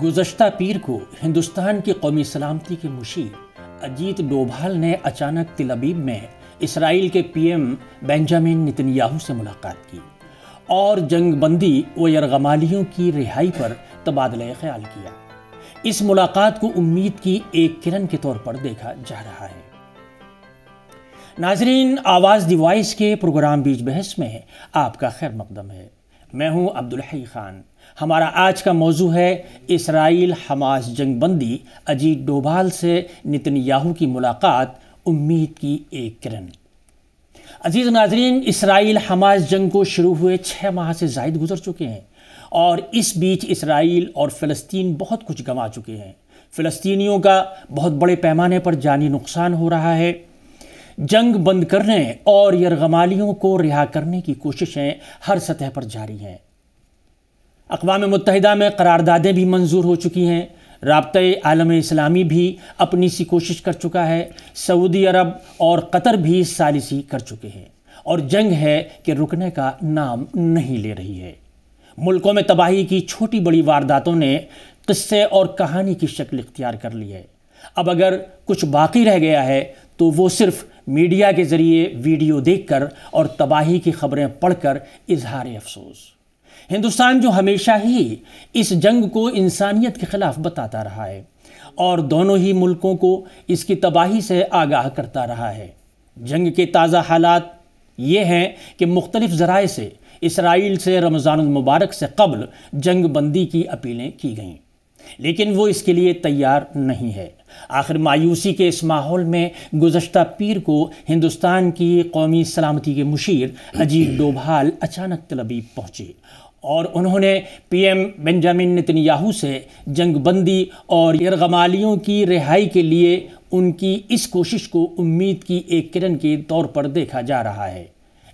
گزشتہ پیر کو ہندوستان کی قومی سلامتی کے مشیر اجیت ڈوبھال نے اچانک تل ابیب میں اسرائیل کے پی ایم بنجامن نتنیاہو سے ملاقات کی اور جنگ بندی و یرغمالیوں کی رہائی پر تبادلہ خیال کیا۔ اس ملاقات کو امید کی ایک کرن کے طور پر دیکھا جا رہا ہے۔ ناظرین، آواز دی وائس کے پروگرام بیچ بحث میں آپ کا خیر مقدم ہے۔ میں ہوں عبدالحی خان۔ ہمارا آج کا موضوع ہے اسرائیل حماس جنگ بندی، اجیت ڈوبھال سے نتنیاہو کی ملاقات، امید کی ایک کرن۔ عزیز ناظرین، اسرائیل حماس جنگ کو شروع ہوئے 6 ماہ سے زائد گزر چکے ہیں اور اس بیچ اسرائیل اور فلسطین بہت کچھ گنوا چکے ہیں۔ فلسطینیوں کا بہت بڑے پیمانے پر جانی نقصان ہو رہا ہے۔ جنگ بند کرنے اور یرغمالیوں کو رہا کرنے کی کوششیں ہر سطح پر جاری ہیں۔ اقوام متحدہ میں قراردادیں بھی منظور ہو چکی ہیں۔ رابطہ عالم اسلامی بھی اپنی سی کوشش کر چکا ہے۔ سعودی عرب اور قطر بھی ثالثی کر چکے ہیں اور جنگ ہے کہ رکنے کا نام نہیں لے رہی ہے۔ ملکوں میں تباہی کی چھوٹی بڑی وارداتوں نے قصے اور کہانی کی شکل اختیار کر لی ہے۔ اب اگر کچھ باقی رہ گیا ہے تو وہ صرف میڈیا کے ذریعے ویڈیو دیکھ کر اور تباہی کی خبریں پڑھ کر اظہار افسوس۔ ہندوستان جو ہمیشہ ہی اس جنگ کو انسانیت کے خلاف بتاتا رہا ہے اور دونوں ہی ملکوں کو اس کی تباہی سے آگاہ کرتا رہا ہے۔ جنگ کے تازہ حالات یہ ہیں کہ مختلف ذرائع سے اسرائیل سے رمضان المبارک سے قبل جنگ بندی کی اپیلیں کی گئیں، لیکن وہ اس کے لیے تیار نہیں ہے۔ آخر مایوسی کے اس ماحول میں گزشتہ پیر کو ہندوستان کی قومی سلامتی کے مشیر اجیت ڈوبھال اچانک تل ابیب پہنچے اور انہوں نے پی ایم بنجامن نتنیاہو سے جنگ بندی اور یرغمالیوں کی رہائی کے لیے ان کی اس کوشش کو امید کی ایک کرن کے طور پر دیکھا جا رہا ہے۔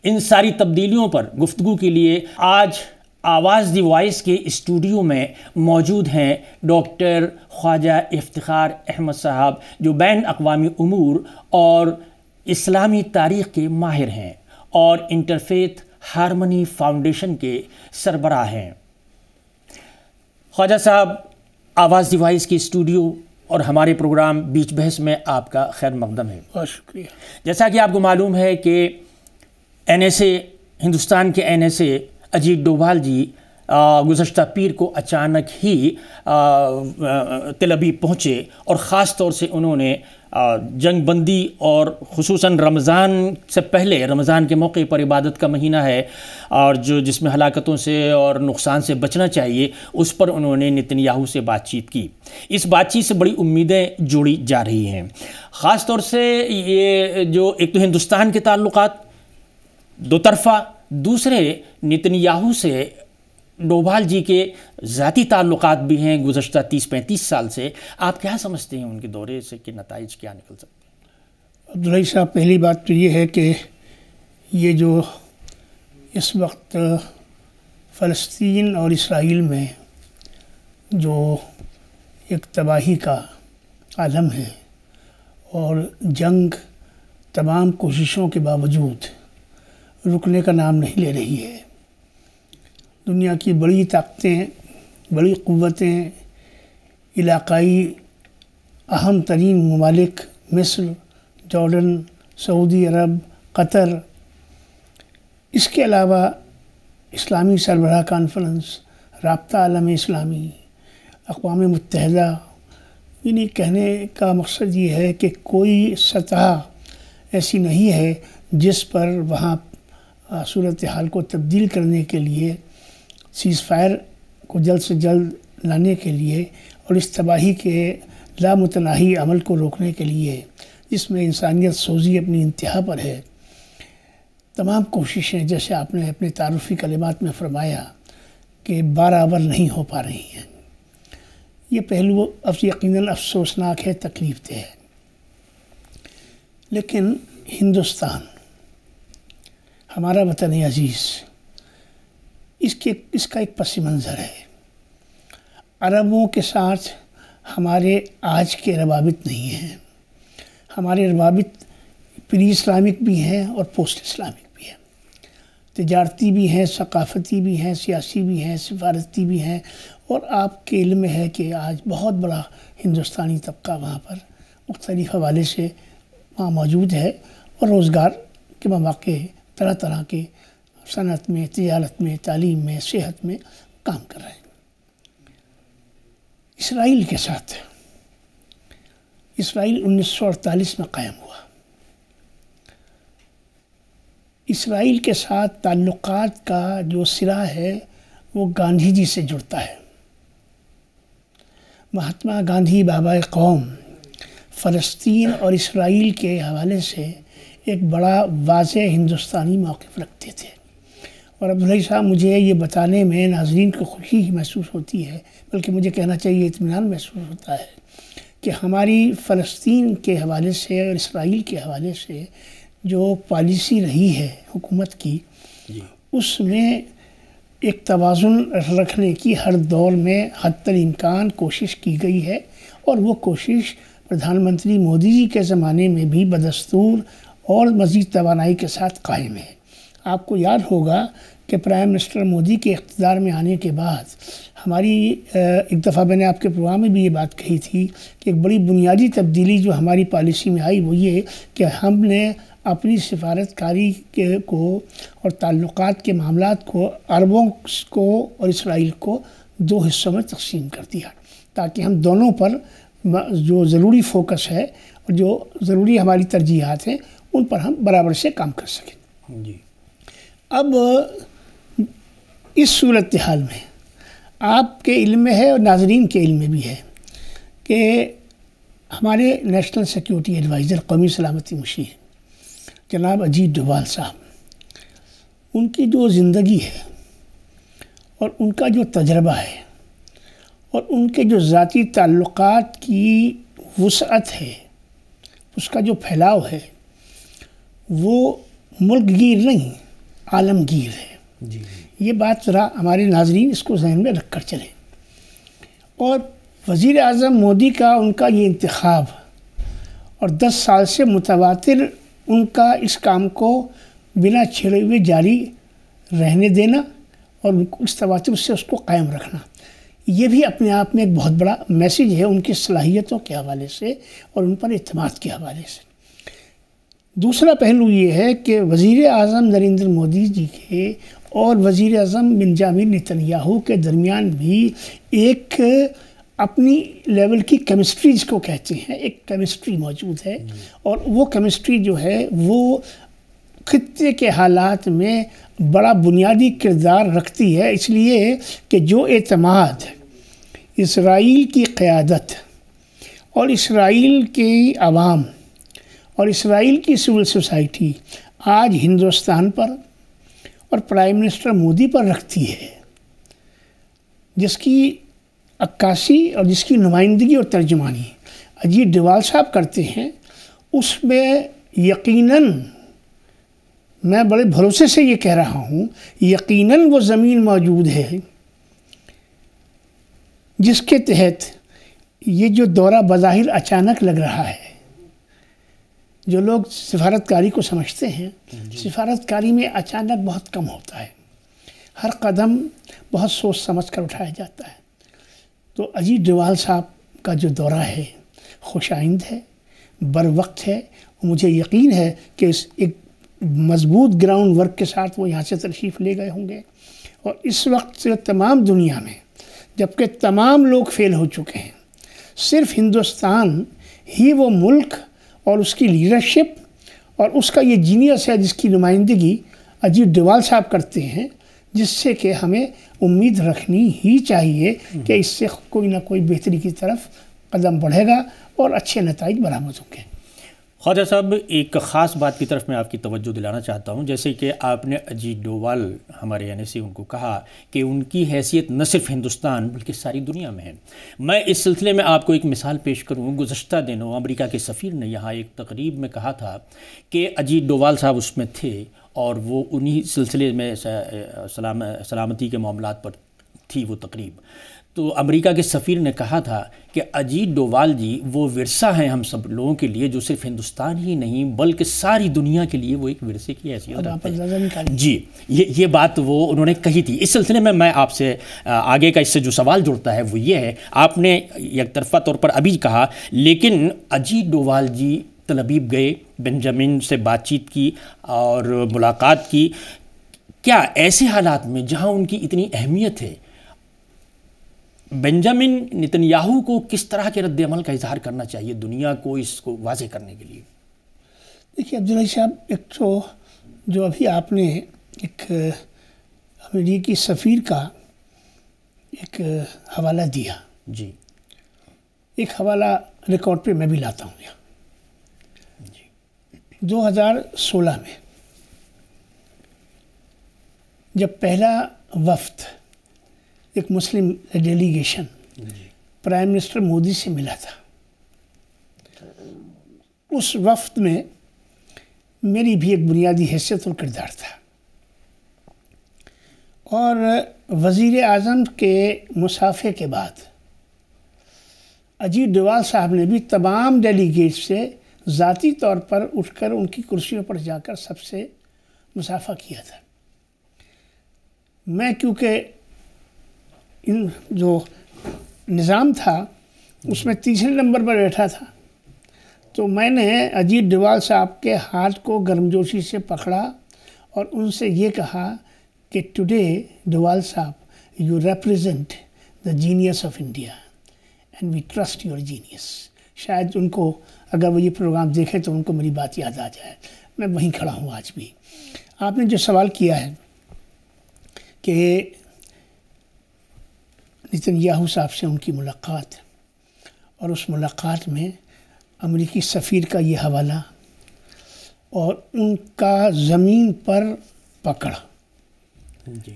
ان ساری تبدیلیوں پر گفتگو کے لیے آج آواز دی وائس کے اسٹوڈیو میں موجود ہیں ڈاکٹر خواجہ افتخار احمد صاحب، جو بین الاقوامی امور اور اسلامی تاریخ کے ماہر ہیں اور انٹرفیتھ ہارمنی فاؤنڈیشن کے سربراہ ہیں۔ خواجہ صاحب، آواز دی وائس کے اسٹوڈیو اور ہمارے پروگرام بیچ بحث میں آپ کا خیر مقدم ہے۔ بہت شکریہ۔ جیسا کہ آپ کو معلوم ہے کہ ہندوستان کے N S A Ajit Doval ji گزشتہ پیر کو اچانک ہی تل ابیب پہنچے اور خاص طور سے انہوں نے جنگ بندی اور خصوصاً رمضان سے پہلے، رمضان کے موقع پر عبادت کا مہینہ ہے اور جس میں ہلاکتوں سے اور نقصان سے بچنا چاہیے، اس پر انہوں نے نتنیاہو سے بات چیت کی۔ اس بات چیت سے بڑی امیدیں جوڑی جا رہی ہیں، خاص طور سے یہ جو ایک تو ہندوستان کے تعلقات دو طرفہ، دوسرے نتنیاہو سے ڈوبھال جی کے ذاتی تعلقات بھی ہیں گزشتہ 30-35 سال سے۔ آپ کیا سمجھتے ہیں ان کے دورے سے کہ نتائج کیا نکل سکتے ہیں؟ عبدالحی صاحب، پہلی بات تو یہ ہے کہ یہ جو اس وقت فلسطین اور اسرائیل میں جو ایک تباہی کا عالم ہے اور جنگ تمام کوششوں کے باوجود رکنے کا نام نہیں لے رہی ہے۔ دنیا کی بڑی طاقتیں، بڑی قوتیں، علاقائی اہم ترین ممالک مصر، جارڈن، سعودی عرب، قطر، اس کے علاوہ اسلامی سربراہ کانفرنس، رابطہ عالم اسلامی، اقوام متحدہ، یعنی کہنے کا مقصد یہ ہے کہ کوئی سطح ایسی نہیں ہے جس پر وہاں صورتحال کو تبدیل کرنے کے لیے، سیز فائر کو جلد سے جلد لانے کے لیے اور اس تباہی کے لامتناہی عمل کو روکنے کے لیے، جس میں انسانیت سوزی اپنی انتہا پر ہے، تمام کوششیں جیسے آپ نے اپنے تعارفی کلمات میں فرمایا کہ برابر نہیں ہو پا رہی ہیں۔ یہ پہلو یقیناً افسوسناک ہے، تکلیف دہ ہے، لیکن ہندوستان ہمارا وطن عزیز، اس کا ایک پس منظر ہے۔ عربوں کے ساتھ ہمارے آج کے روابط نہیں ہیں۔ ہمارے روابط پری اسلامک بھی ہیں اور پوسٹ اسلامک بھی ہیں، تجارتی بھی ہیں، ثقافتی بھی ہیں، سیاسی بھی ہیں، سفارتی بھی ہیں اور آپ کے علم میں ہے کہ آج بہت بڑا ہندوستانی طبقہ وہاں پر مختلف حوالے سے وہاں موجود ہے اور روزگار کے مواقع طرح طرح کے صنعت میں، تجارت میں، تعلیم میں، صحت میں کام کر رہے ہیں۔ اسرائیل کے ساتھ اسرائیل 1948 میں قائم ہوا۔ اسرائیل کے ساتھ تعلقات کا جو سرا ہے وہ گاندھی جی سے جڑتا ہے۔ مہاتما گاندھی بابائے قوم فلسطین اور اسرائیل کے حوالے سے ایک بڑا واضح ہندوستانی موقف رکھتے تھے، اور عبدالحی صاحب مجھے یہ بتانے میں ناظرین کو خوشی ہی محسوس ہوتی ہے، بلکہ مجھے کہنا چاہیے اطمینان محسوس ہوتا ہے کہ ہماری فلسطین کے حوالے سے اور اسرائیل کے حوالے سے جو پالیسی رہی ہے حکومت کی، اس میں ایک توازن رکھنے کی ہر دور میں حد الامکان کوشش کی گئی ہے، اور وہ کوشش پردھان منتری مودی جی کے زمانے میں بھی بدستور اور مزید توانائی کے ساتھ قائم ہے۔ آپ کو یاد ہوگا کہ پرائم منسٹر مودی کے اقتدار میں آنے کے بعد ہماری ایک دفعہ میں نے آپ کے پروگرام میں بھی یہ بات کہی تھی کہ ایک بڑی بنیادی تبدیلی جو ہماری پالیسی میں آئی وہ یہ کہ ہم نے اپنی سفارتکاری کو اور تعلقات کے معاملات کو عربوں کو اور اسرائیل کو دو حصوں میں تقسیم کر دیا، تاکہ ہم دونوں پر جو ضروری فوکس ہے اور جو ضروری ہماری ترجیحات ہیں ان پر ہم برابر سے کام کر سکیں۔ جی، اب اس صورتحال میں آپ کے علم میں ہے اور ناظرین کے علم میں بھی ہے کہ ہمارے نیشنل سیکیورٹی ایڈوائزر، قومی سلامتی مشیر جناب اجیت ڈوبھال صاحب، ان کی جو زندگی ہے اور ان کا جو تجربہ ہے اور ان کے جو ذاتی تعلقات کی وسعت ہے، اس کا جو پھیلاؤ ہے، وہ ملک گیر نہیں، عالمگیر ہے۔ جی، یہ بات ذرا ہمارے ناظرین اس کو ذہن میں رکھ کر چلیں۔ اور وزیر اعظم مودی کا ان کا یہ انتخاب اور 10 سال سے متواتر ان کا اس کام کو بنا چھڑے ہوئے جاری رہنے دینا اور اس تواتر سے اس کو قائم رکھنا، یہ بھی اپنے آپ میں ایک بہت بڑا میسیج ہے ان کی صلاحیتوں کے حوالے سے اور ان پر اعتماد کے حوالے سے۔ دوسرا پہلو یہ ہے کہ وزیر اعظم نریندر مودی جی کے اور وزیر اعظم بنجامن نتنیاہو کے درمیان بھی ایک اپنی لیول کی کیمسٹری جس کو کہتے ہیں، ایک کیمسٹری موجود ہے، اور وہ کیمسٹری جو ہے وہ خطے کے حالات میں بڑا بنیادی کردار رکھتی ہے، اس لیے کہ جو اعتماد اسرائیل کی قیادت اور اسرائیل کی عوام اور اسرائیل کی سول سوسائٹی آج ہندوستان پر اور پرائم منسٹر مودی پر رکھتی ہے، جس کی عکاسی اور جس کی نمائندگی اور ترجمانی اجیت ڈوبھال صاحب کرتے ہیں، اس میں یقیناً میں بڑے بھروسے سے یہ کہہ رہا ہوں، یقیناً وہ زمین موجود ہے جس کے تحت یہ جو دورہ بظاہر اچانک لگ رہا ہے، جو لوگ سفارتکاری کو سمجھتے ہیں، سفارتکاری میں اچانک بہت کم ہوتا ہے، ہر قدم بہت سوچ سمجھ کر اٹھایا جاتا ہے۔ تو اجیت ڈوبھال صاحب کا جو دورہ ہے خوش آئند ہے، بر وقت ہے، مجھے یقین ہے کہ اس ایک مضبوط گراؤنڈ ورک کے ساتھ وہ یہاں سے تشریف لے گئے ہوں گے، اور اس وقت سے تمام دنیا میں جبکہ تمام لوگ فیل ہو چکے ہیں، صرف ہندوستان ہی وہ ملک اور اس کی لیڈرشپ اور اس کا یہ جینیس ہے جس کی نمائندگی اجیت ڈوبھال صاحب کرتے ہیں، جس سے کہ ہمیں امید رکھنی ہی چاہیے کہ اس سے کوئی نہ کوئی بہتری کی طرف قدم بڑھے گا اور اچھے نتائج برآمد ہوں گے۔ خواجہ صاحب، ایک خاص بات کی طرف میں آپ کی توجہ دلانا چاہتا ہوں، جیسے کہ آپ نے اجیت ڈوبھال ہمارے یعنی سے ان کو کہا کہ ان کی حیثیت نہ صرف ہندوستان بلکہ ساری دنیا میں ہے۔ میں اس سلسلے میں آپ کو ایک مثال پیش کروں۔ گزشتہ دنوں امریکہ کے سفیر نے یہاں ایک تقریب میں کہا تھا کہ اجیت ڈوبھال صاحب اس میں تھے اور وہ انہی سلسلے میں سلامتی کے معاملات پر تھی وہ تقریب۔ تو امریکہ کے سفیر نے کہا تھا کہ اجیت ڈوبھال جی وہ ورثہ ہیں ہم سب لوگوں کے لیے، جو صرف ہندوستان ہی نہیں بلکہ ساری دنیا کے لیے وہ ایک ورثے کی حیثیت رکھتے ہیں۔ جی یہ بات وہ انہوں نے کہی تھی۔ اس سلسلے میں آپ سے آگے کا اس سے جو سوال جڑتا ہے وہ یہ ہے، آپ نے یک طرفہ طور پر ابھی کہا، لیکن اجیت ڈوبھال جی تل ابیب گئے، بنجامن سے بات چیت کی اور ملاقات کی، کیا ایسے حالات میں جہاں ان کی اتنی اہمیت ہے بنجامن نتن-یاہو کو کس طرح کے رد عمل کا اظہار کرنا چاہیے دنیا کو اس کو واضح کرنے کے لیے؟ دیکھیے عبداللہ صاحب، ایک تو جو ابھی آپ نے ایک امریکی سفیر کا ایک حوالہ دیا، جی ایک حوالہ ریکارڈ پہ میں بھی لاتا ہوں یہاں۔ 2016 میں جب پہلا وفد ایک مسلم ڈیلیگیشن پرائم منسٹر مودی سے ملا تھا، اس وفد میں میری بھی ایک بنیادی حیثیت اور کردار تھا، اور وزیر اعظم کے مصافحے کے بعد اجیت ڈوبھال صاحب نے بھی تمام ڈیلیگیٹ سے ذاتی طور پر اٹھ کر ان کی کرسیوں پر جا کر سب سے مصافحہ کیا تھا۔ میں کیونکہ ان جو نظام تھا اس میں تیسرے نمبر پر بیٹھا تھا، تو میں نے اجیت ڈوبھال صاحب کے ہاتھ کو گرمجوشی سے پکڑا اور ان سے یہ کہا کہ ٹوڈے ڈوبھال صاحب you represent the genius of India and we trust your genius. شاید ان کو اگر وہ یہ پروگرام دیکھے تو ان کو میری بات یاد آ جائے، میں وہیں کھڑا ہوں آج بھی۔ آپ نے جو سوال کیا ہے کہ نتن-یاہو صاحب سے ان کی ملاقات، اور اس ملاقات میں امریکی سفیر کا یہ حوالہ اور ان کا زمین پر پکڑ، جی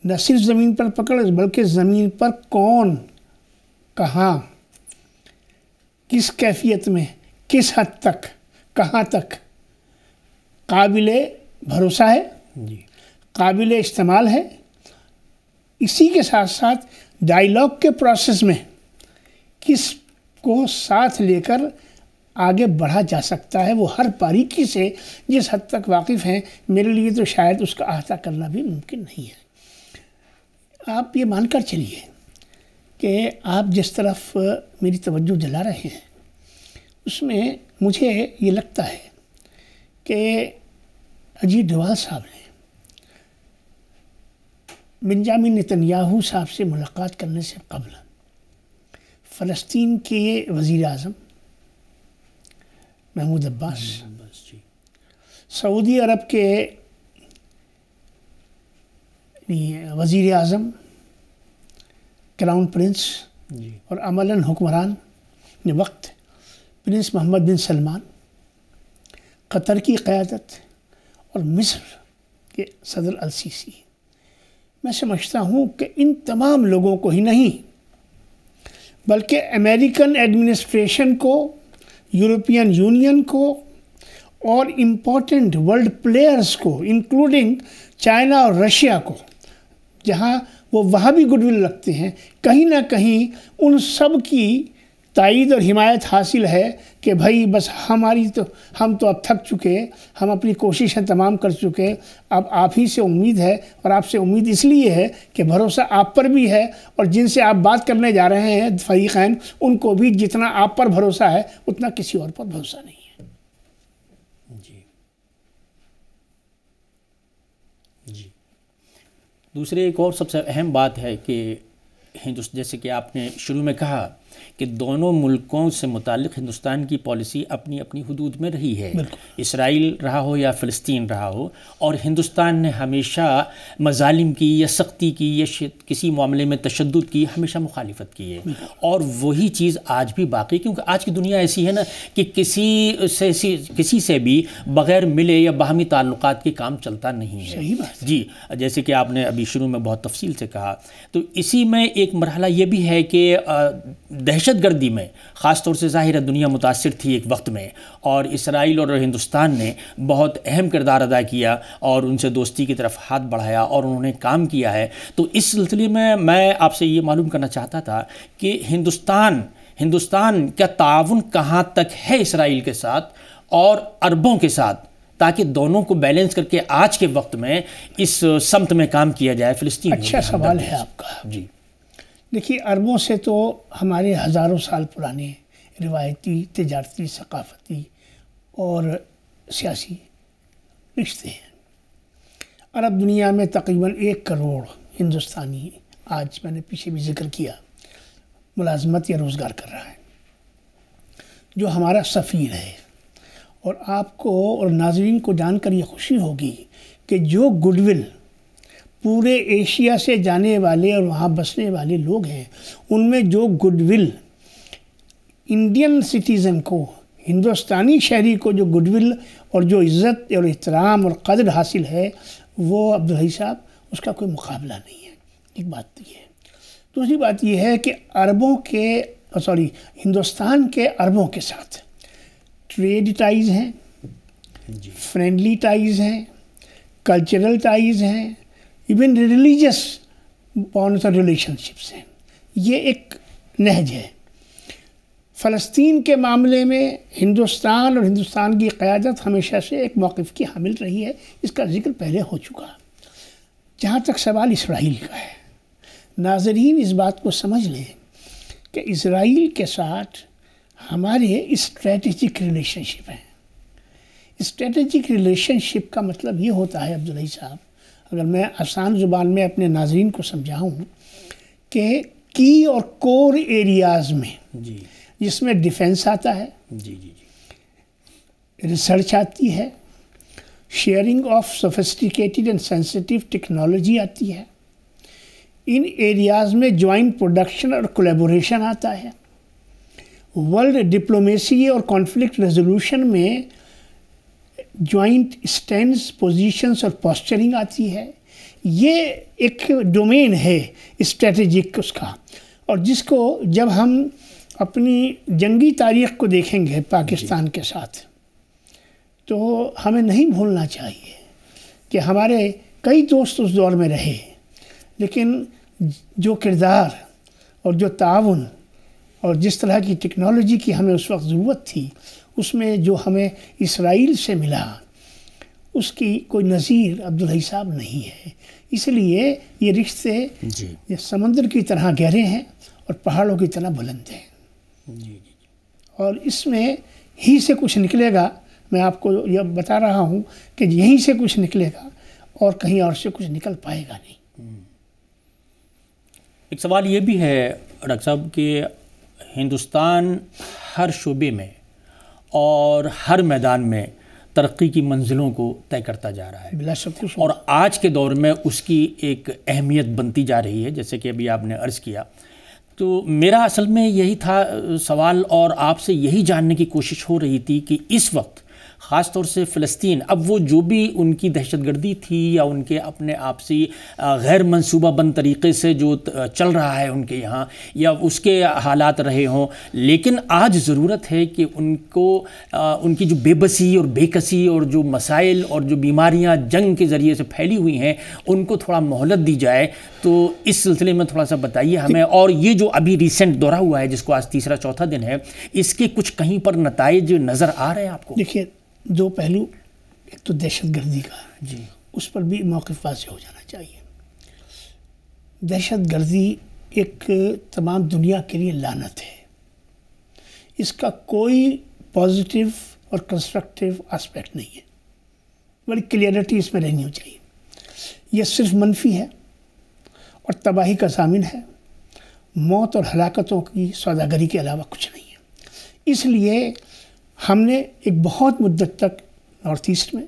نہ صرف زمین پر پکڑ بلکہ زمین پر کون، کہاں، کس کیفیت میں، کس حد تک، کہاں تک قابل بھروسہ ہے، جی قابل استعمال ہے، اسی کے ساتھ ساتھ ڈائیلاگ کے پروسیس میں کس کو ساتھ لے کر آگے بڑھا جا سکتا ہے، وہ ہر باریکی سے جس حد تک واقف ہیں، میرے لیے تو شاید اس کا احاطہ کرنا بھی ممکن نہیں ہے۔ آپ یہ مان کر چلیے کہ آپ جس طرف میری توجہ دلا رہے ہیں اس میں مجھے یہ لگتا ہے کہ اجیت ڈوبھال صاحب نے بنجامن نتن-یاہو صاحب سے ملاقات کرنے سے قبل فلسطین کے وزیر اعظم محمود عباس، سعودی عرب کے وزیر اعظم کراؤن پرنس اور عملاً حکمران وقت پرنس محمد بن سلمان، قطر کی قیادت اور مصر کے صدر السیسی، میں سمجھتا ہوں کہ ان تمام لوگوں کو ہی نہیں بلکہ امریکن ایڈمنسٹریشن کو، یورپین یونین کو اور امپورٹنٹ ورلڈ پلیئرز کو انکلوڈنگ چائنا اور رشیا کو، جہاں وہ وہاں بھی گڈ ول رکھتے ہیں، کہیں نہ کہیں ان سب کی تائید اور حمایت حاصل ہے کہ بھائی بس ہم تو اب تھک چکے، ہم اپنی کوششیں تمام کر چکے، اب آپ ہی سے امید ہے، اور آپ سے امید اس لیے ہے کہ بھروسہ آپ پر بھی ہے، اور جن سے آپ بات کرنے جا رہے ہیں فریقین، ان کو بھی جتنا آپ پر بھروسہ ہے اتنا کسی اور پر بھروسہ نہیں ہے۔ جی جی دوسرے ایک اور سب سے اہم بات ہے کہ جیسے کہ آپ نے شروع میں کہا کہ دونوں ملکوں سے متعلق ہندوستان کی پالیسی اپنی اپنی حدود میں رہی ہے، اسرائیل رہا ہو یا فلسطین رہا ہو، اور ہندوستان نے ہمیشہ مظالم کی یا سختی کی یا کسی معاملے میں تشدد کی ہمیشہ مخالفت کی ہے، اور وہی چیز آج بھی باقی، کیونکہ آج کی دنیا ایسی ہے نا کہ کسی سے بھی بغیر ملے یا باہمی تعلقات کے کام چلتا نہیں ہے۔ صحیح بات۔ جی جیسے کہ آپ نے ابھی شروع میں بہت تفصیل سے کہا، تو اسی میں ایک مرحلہ یہ بھی ہے کہ دہشت گردی میں خاص طور سے ظاہر ہے دنیا متاثر تھی ایک وقت میں، اور اسرائیل اور ہندوستان نے بہت اہم کردار ادا کیا اور ان سے دوستی کی طرف ہاتھ بڑھایا اور انہوں نے کام کیا ہے۔ تو اس سلسلے میں آپ سے یہ معلوم کرنا چاہتا تھا کہ ہندوستان کا تعاون کہاں تک ہے اسرائیل کے ساتھ اور عربوں کے ساتھ، تاکہ دونوں کو بیلنس کر کے آج کے وقت میں اس سمت میں کام کیا جائے فلسطین۔ اچھا سوال ہے آپ کا۔ جی دیکھیے، عربوں سے تو ہمارے ہزاروں سال پرانے روایتی، تجارتی، ثقافتی اور سیاسی رشتے ہیں۔ عرب دنیا میں تقریباً 1 کروڑ ہندوستانی، آج میں نے پیچھے بھی ذکر کیا، ملازمت یا روزگار کر رہا ہے، جو ہمارا سفیر ہے۔ اور آپ کو اور ناظرین کو جان کر یہ خوشی ہوگی کہ جو گڈ ول پورے ایشیا سے جانے والے اور وہاں بسنے والے لوگ ہیں، ان میں جو گڈ ول انڈین سٹیزن کو، ہندوستانی شہری کو جو گڈ ول اور جو عزت اور احترام اور قدر حاصل ہے، وہ عبدالحی صاحب اس کا کوئی مقابلہ نہیں ہے۔ ایک بات تو یہ ہے۔ دوسری بات یہ ہے کہ ہندوستان کے عربوں کے ساتھ ٹریڈ ٹائز ہیں، فرینڈلی ٹائز ہیں، کلچرل ٹائز ہیں، ایون ریلیجس بانڈز اور ریلیشن شپس ہیں۔ یہ ایک نہج ہے۔ فلسطین کے معاملے میں ہندوستان اور ہندوستان کی قیادت ہمیشہ سے ایک موقف کی حامل رہی ہے، اس کا ذکر پہلے ہو چکا۔ جہاں تک سوال اسرائیل کا ہے، ناظرین اس بات کو سمجھ لیں کہ اسرائیل کے ساتھ ہمارے اسٹریٹجک ریلیشن شپ ہیں۔ اسٹریٹجک ریلیشن شپ کا مطلب یہ ہوتا ہے عبدالحی صاحب، اگر میں آسان زبان میں اپنے ناظرین کو سمجھاؤں، کہ کی اور کور ایریاز میں، جس میں ڈیفنس آتا ہے، ریسرچ آتی ہے، sharing of sophisticated and sensitive technology آتی ہے، ان ایریاز میں جوائنٹ پروڈکشن اور کولیبوریشن آتا ہے، ورلڈ ڈپلومیسی اور کانفلکٹ ریزولوشن میں جوائنٹ اسٹینڈز، پوزیشنز اور پوسچرنگ آتی ہے۔ یہ ایک ڈومین ہے اسٹریٹجک اس کا، اور جس کو جب ہم اپنی جنگی تاریخ کو دیکھیں گے پاکستان کے ساتھ، تو ہمیں نہیں بھولنا چاہیے کہ ہمارے کئی دوست اس دور میں رہے، لیکن جو کردار اور جو تعاون اور جس طرح کی ٹیکنالوجی کی ہمیں اس وقت ضرورت تھی، اس میں جو ہمیں اسرائیل سے ملا، اس کی کوئی نظیر عبدالحی صاحب نہیں ہے۔ اس لیے یہ رشتے یہ سمندر کی طرح گہرے ہیں اور پہاڑوں کی طرح بلند ہیں، اور اس میں ہی سے کچھ نکلے گا۔ میں آپ کو یہ بتا رہا ہوں کہ یہیں سے کچھ نکلے گا اور کہیں اور سے کچھ نکل پائے گا نہیں۔ ایک سوال یہ بھی ہے ڈاکٹر صاحب کہ ہندوستان ہر شعبے میں اور ہر میدان میں ترقی کی منزلوں کو طے کرتا جا رہا ہے، بلا شک، اور آج کے دور میں اس کی ایک اہمیت بنتی جا رہی ہے، جیسے کہ ابھی آپ نے عرض کیا۔ تو میرا اصل میں یہی تھا سوال، اور آپ سے یہی جاننے کی کوشش ہو رہی تھی کہ اس وقت خاص طور سے فلسطین، اب وہ جو بھی ان کی دہشت گردی تھی یا ان کے اپنے آپسی غیر منصوبہ بند طریقے سے جو چل رہا ہے ان کے یہاں، یا اس کے حالات رہے ہوں، لیکن آج ضرورت ہے کہ ان کو ان کی جو بے بسی اور بے کسی اور جو مسائل اور جو بیماریاں جنگ کے ذریعے سے پھیلی ہوئی ہیں، ان کو تھوڑا مہلت دی جائے۔ تو اس سلسلے میں تھوڑا سا بتائیے ہمیں، اور یہ جو ابھی ریسنٹ دورہ ہوا ہے جس کو آج تیسرا چوتھا دن ہے، اس کے کچھ کہیں پر نتائج نظر آ رہے ہیں آپ کو؟ دیکھیے، دو پہلو، ایک تو دہشت گردی کا، اس پر بھی موقف واضح ہو جانا چاہیے۔ دہشت گردی ایک تمام دنیا کے لیے لعنت ہے، اس کا کوئی پازیٹیو اور کنسٹرکٹیو آسپیکٹ نہیں ہے، بڑی کلیئرٹی اس میں رہنی چاہیے۔ یہ صرف منفی ہے اور تباہی کا ضامن ہے، موت اور ہلاکتوں کی سوداگری کے علاوہ کچھ نہیں ہے۔ اس لیے ہم نے ایک بہت مدت تک نارتھ ایسٹ میں،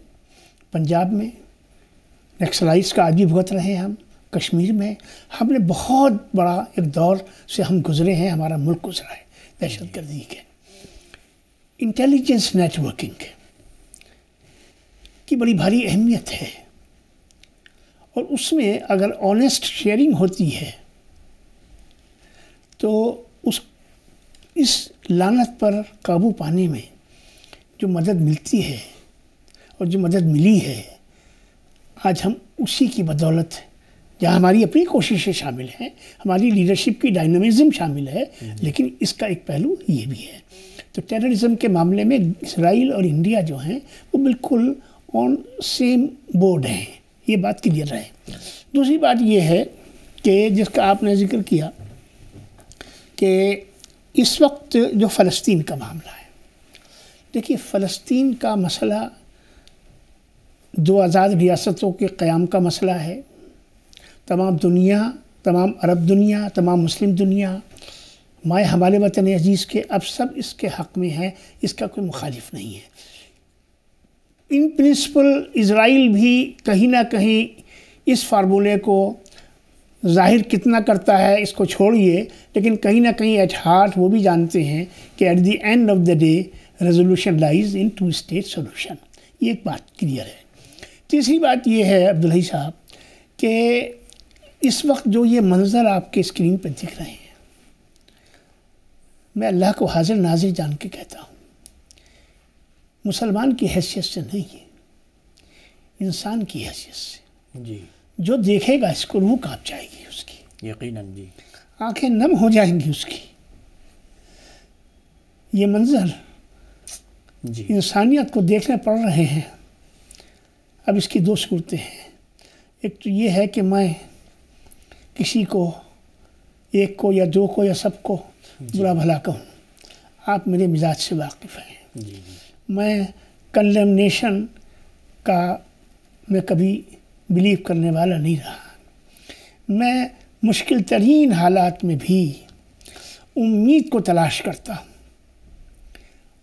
پنجاب میں نیکسلائٹس کا عادی بھگت رہے ہیں، ہم کشمیر میں ہم نے بہت بڑا ایک دور سے ہم گزرے ہیں، ہمارا ملک گزرا ہے دہشت گردی کے۔ انٹیلیجنس نیٹ ورکنگ کی بڑی بھاری اہمیت ہے، اور اس میں اگر آنیسٹ شیئرنگ ہوتی ہے تو اس اس لعنت پر قابو پانے میں جو مدد ملتی ہے اور جو مدد ملی ہے، آج ہم اسی کی بدولت، جہاں ہماری اپنی کوششیں شامل ہیں، ہماری لیڈرشپ کی ڈائنامزم شامل ہے، لیکن اس کا ایک پہلو یہ بھی ہے۔ تو ٹیررزم کے معاملے میں اسرائیل اور انڈیا جو ہیں وہ بالکل آن سیم بورڈ ہیں، یہ بات کلیئر ہے۔ دوسری بات یہ ہے کہ جس کا آپ نے ذکر کیا کہ اس وقت جو فلسطین کا معاملہ ہے، دیکھیے فلسطین کا مسئلہ دو آزاد ریاستوں کے قیام کا مسئلہ ہے۔ تمام دنیا، تمام عرب دنیا، تمام مسلم دنیا، مائے ہمارے وطن عزیز کے اب سب اس کے حق میں ہیں، اس کا کوئی مخالف نہیں ہے۔ ان پرنسپل اسرائیل بھی کہیں نہ کہیں اس فارمولے کو ظاہر کتنا کرتا ہے اس کو چھوڑیے، لیکن کہیں نہ کہیں ایٹ ہارٹ وہ بھی جانتے ہیں کہ at the end of the day resolution lies in 2 state solution, یہ ایک بات کلیئر ہے۔ تیسری بات یہ ہے عبدالحی صاحب کہ اس وقت جو یہ منظر آپ کے اسکرین پہ دکھ رہے ہیں، میں اللہ کو حاضر ناظر جان کے کہتا ہوں، مسلمان کی حیثیت سے نہیں ہے، انسان کی حیثیت سے جی جو دیکھے گا اس کو روح کانپ جائے گی، اس کی یقیناً جی آنکھیں نم ہو جائیں گی اس کی۔ یہ منظر جی انسانیت کو دیکھنے پڑ رہے ہیں۔ اب اس کی دو صورتیں ہیں، ایک تو یہ ہے کہ میں کسی کو، ایک کو یا دو کو یا سب کو برا بھلا کہوں۔ آپ میرے مزاج سے واقف ہیں، جی میں کنڈمنیشن کا میں کبھی بلیو کرنے والا نہیں رہا۔ میں مشکل ترین حالات میں بھی امید کو تلاش کرتا ہوں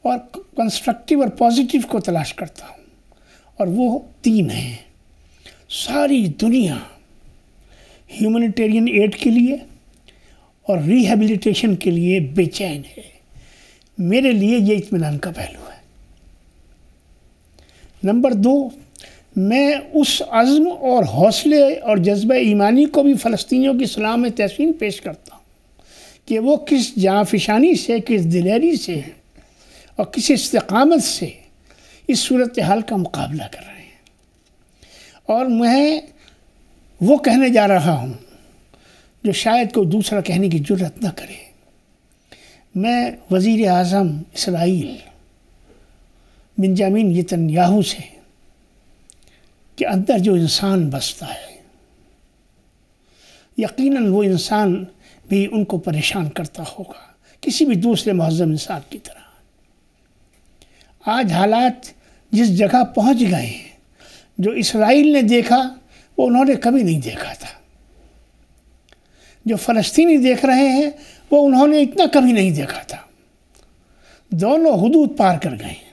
اور کنسٹرکٹیو اور پازیٹیو کو تلاش کرتا ہوں، اور وہ 3 ہیں۔ ساری دنیا ہیومنیٹیرین ایڈ کے لیے اور ریہیبلیٹیشن کے لیے بے چین ہے۔ میرے لیے یہ اطمینان کا پہلو ہے۔ نمبر 2، میں اس عزم اور حوصلے اور جذبہ ایمانی کو بھی فلسطینیوں کی اصلاح میں تحسین پیش کرتا ہوں کہ وہ کس جانفشانی سے، کس دلیری سے اور کس استقامت سے اس صورتحال کا مقابلہ کر رہے ہیں۔ اور میں وہ کہنے جا رہا ہوں جو شاید کوئی دوسرا کہنے کی جرات نہ کرے۔ میں وزیر اعظم اسرائیل بنجامین نتنیاہو سے کہ اندر جو انسان بستا ہے، یقیناً وہ انسان بھی ان کو پریشان کرتا ہوگا کسی بھی دوسرے مہذب انسان کی طرح۔ آج حالات جس جگہ پہنچ گئے ہیں، جو اسرائیل نے دیکھا وہ انہوں نے کبھی نہیں دیکھا تھا۔ جو فلسطینی دیکھ رہے ہیں وہ انہوں نے اتنا کبھی نہیں دیکھا تھا۔ دونوں حدود پار کر گئے ہیں۔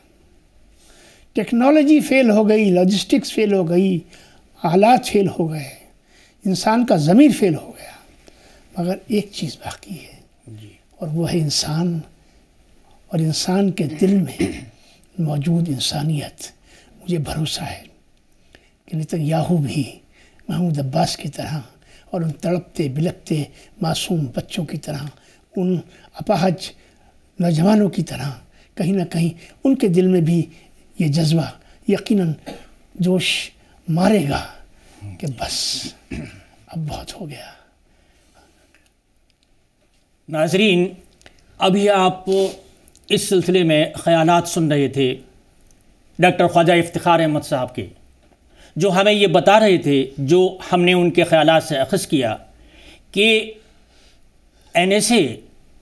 ٹیکنالوجی فیل ہو گئی، لاجسٹکس فیل ہو گئی، حالات فیل ہو گئے، انسان کا ضمیر فیل ہو گیا، مگر ایک چیز باقی ہے، اور وہ ہے انسان، اور انسان کے دل میں موجود انسانیت۔ مجھے بھروسہ ہے کہ نتنیاہو بھی محمود عباس کی طرح اور ان تڑپتے بلکتے معصوم بچوں کی طرح، ان اپاہج نوجوانوں کی طرح، کہیں نہ کہیں ان کے دل میں بھی یہ جذبہ یقیناً جوش مارے گا کہ بس اب بہت ہو گیا۔ ناظرین، ابھی آپ اس سلسلے میں خیالات سن رہے تھے ڈاکٹر خواجہ افتخار احمد صاحب کے، جو ہمیں یہ بتا رہے تھے، جو ہم نے ان کے خیالات سے اخذ کیا کہ NSA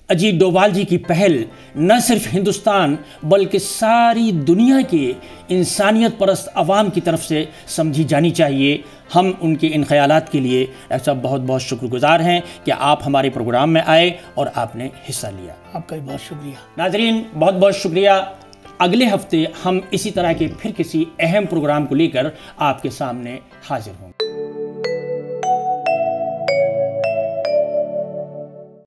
اجیت ڈوبھال جی کی پہل نہ صرف ہندوستان بلکہ ساری دنیا کے انسانیت پرست عوام کی طرف سے سمجھی جانی چاہیے۔ ہم ان کے ان خیالات کے لیے ڈاکٹر صاحب بہت بہت شکر گزار ہیں کہ آپ ہمارے پروگرام میں آئے اور آپ نے حصہ لیا۔ آپ کا بہت شکریہ۔ ناظرین، بہت بہت شکریہ۔ اگلے ہفتے ہم اسی طرح کے پھر کسی اہم پروگرام کو لے کر آپ کے سامنے حاضر ہوں گے۔